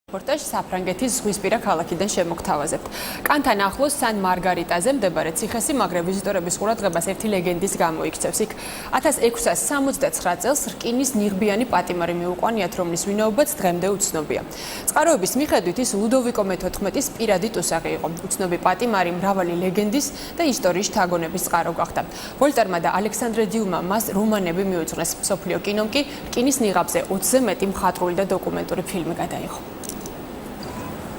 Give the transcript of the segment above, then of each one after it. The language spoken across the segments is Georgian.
Reportage საფრანგეთის ზღვისპირა ქალაქიდან შემოგთავაზებთ. კანთან ახლოს სან მარგარიტაზე მდებარე ციხესიმაგრე ვიზიტორების ყურადღებას ერთი ლეგენდის გამოიქცევს. იქ 1669 წელს რკინის ნიღბიანი პატიმარი მიუყვანიათ, რომლის ვინაობაც დღემდე უცნობია. წყაროების მიხედვით ის ლუდოვიკო მე-14-ის პირადი ტუსაღი იყო. უცნობი პატიმარი მრავალი ლეგენდის და ისტორიის შთაგონების წყარო გახდა. ვოლტერმა და ალექსანდრე დიუმამ მას რომანები მიუძღვნეს. მსოფლიო კინომ კი რკინის ნიღაბზე 20-ზე მეტი მხატვრული და დოკუმენტური ფილმი გადაიღო.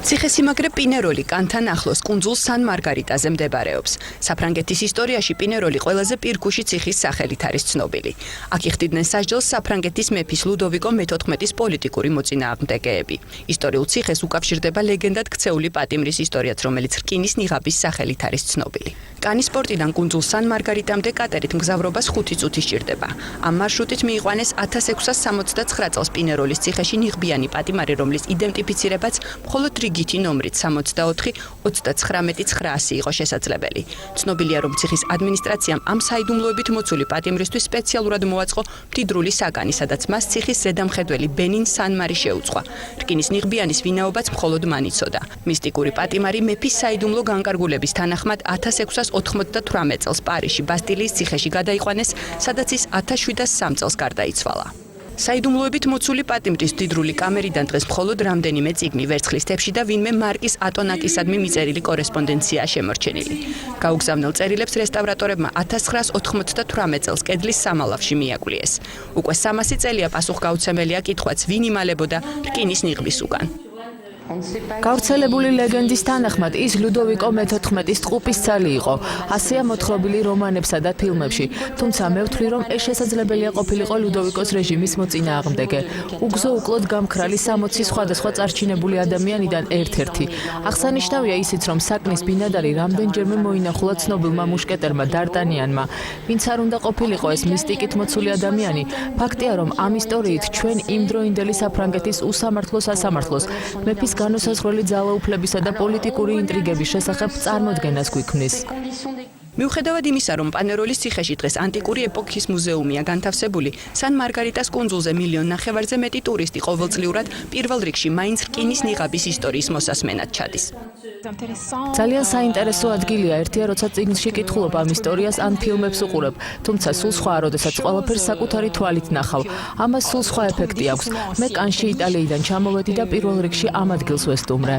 ციხესიმაგრე პინეროლი კანთან ახლოს კუნძულ სან მარგარიტაზე მდებარეობს. საფრანგეთის ისტორიაში პინეროლი ყველაზე პირქუში ციხის სახელით არის ცნობილი. აქ იხდიდნენ სასჯელს საფრანგეთის მეფის ლუდოვიკო მე-14-ის პოლიტიკური მოწინააღმდეგეები. ისტორიულ ციხეს უკავშირდება ლეგენდად ქცეული პატიმრის ისტორიაც, რომელიც რკინის ნიღაბის სახელით არის ცნობილი. კანის პორტიდან კუნძულ სან მარგარიტამდე კატერით მგზავრობას 5 წუთი სჭირდება. ამ მარშრუტით მიიყვანეს 1669 წელს პინეროლის ციხეში ნიღბიანი პატიმარი, რომლის იდენტიფიცირებაც მხოლოდ რიგითი ნომრით 74-39-900 იყო შესაძლებელი. ცნობილია, რომ ციხის ადმინისტრაციამ ამ საიდუმლოებით მოცული პატიმრისთვის სპეციალურად მოაწყო მდიდრული საგანი, სადაც მას ციხის ზედამხედველი ბენინ სან-მარი შეუწყვა. რკინის ნიღბიანის ვინაობაც მხოლოდ მან იცოდა. მისტიკური პატიმარი მეფის საიდუმლო განკარგულების თანახმად 1698 წელს პარიზში ბასტილიის ციხეში გადაიყვანეს, სადაც ის 1703 წელს გარდაიცვალა. საიდუმლოებით მოცული პატიმრის მდიდრული კამერიდან დღეს მხოლოდ რამდენიმე წიგნი, ვერცხლის თეფში და ვინმე მარკის ატონაკისადმი მიწერილი კორესპონდენციაა შემორჩენილი. გაუგზავნილ წერილებს რესტავრატორებმა 1998 წელს კედლის სამალავში მიაკვლიეს. უკვე 300 წელია პასუხგაუცემელია კითხვაც, ვინ იმალებოდა რკინის ნიღბის უკან. გავრცელებული ლეგენდის თანახმად ის ლუდოვიკო მე-14-ის ტყუპის ცალი იყო. ასეა მოთხრობილი რომანებსა და ფილმებში, თუმცა მე ვთვლი, რომ ეს შესაძლებელია ყოფილიყო ლუდოვიკოს რეჟიმის მოწინააღმდეგე. უგზო უკლოდ გამქრალი 60 სხვადასხვა წარჩინებული ადამიანიდან ერთ-ერთი. აღსანიშნავია ისიც, რომ საკნის ბინადარი რამდენჯერმე მოინახულა ცნობილმა მუშკეტერმა დარტანიანმა. ვინც არ უნდა ყოფილიყო ეს მისტიკით მოცული ადამიანი, ფაქტია, რომ ამ ისტორიით ჩვენ იმდროინდელი საფრანგეთის უსამართლო სასამართლოს მეფის განუსაზღვრელი ძალაუფლებისა და პოლიტიკური ინტრიგების შესახებ წარმოდგენას გვიქმნის. მიუხედავად იმისა, რომ პინეროლის ციხეში დღეს ანტიკური ეპოქის მუზეუმია განთავსებული, სან მარგარიტას კუნძულზე 1,5 მილიონზე მეტი ტურისტი ყოველწლიურად პირველ რიგში მაინც რკინის ნიღაბის ისტორიის მოსასმენად ჩადის. ძალიან საინტერესო ადგილია, ერთია როცა წიგნში კითხულობ ამ ისტორიას ან ფილმებს უყურებ, თუმცა სულ სხვაა, როდესაც ყველაფერს საკუთარი თვალით ნახავ. ამას სულ სხვა ეფექტი აქვს. მე კანში იტალიიდან ჩამოვედი და პირველ რიგში ამ ადგილს ვესტუმრე.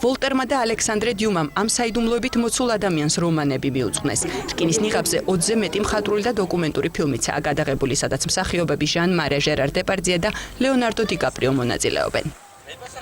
ვოლტერმა და ალექსანდრე დიუმამ ამ საიდუმლოებით მოცულ ადამიანს რომანები მიუძღვნეს. რკინის ნიღაბზე 20-ზე მეტი მხატვრული და დოკუმენტური ფილმიცაა გადაღებული, სადაც მსახიობები ჟან-მარე, ჟერარ დეპარდიე და ლეონარდო დი კაპრიო მონაწილეობენ.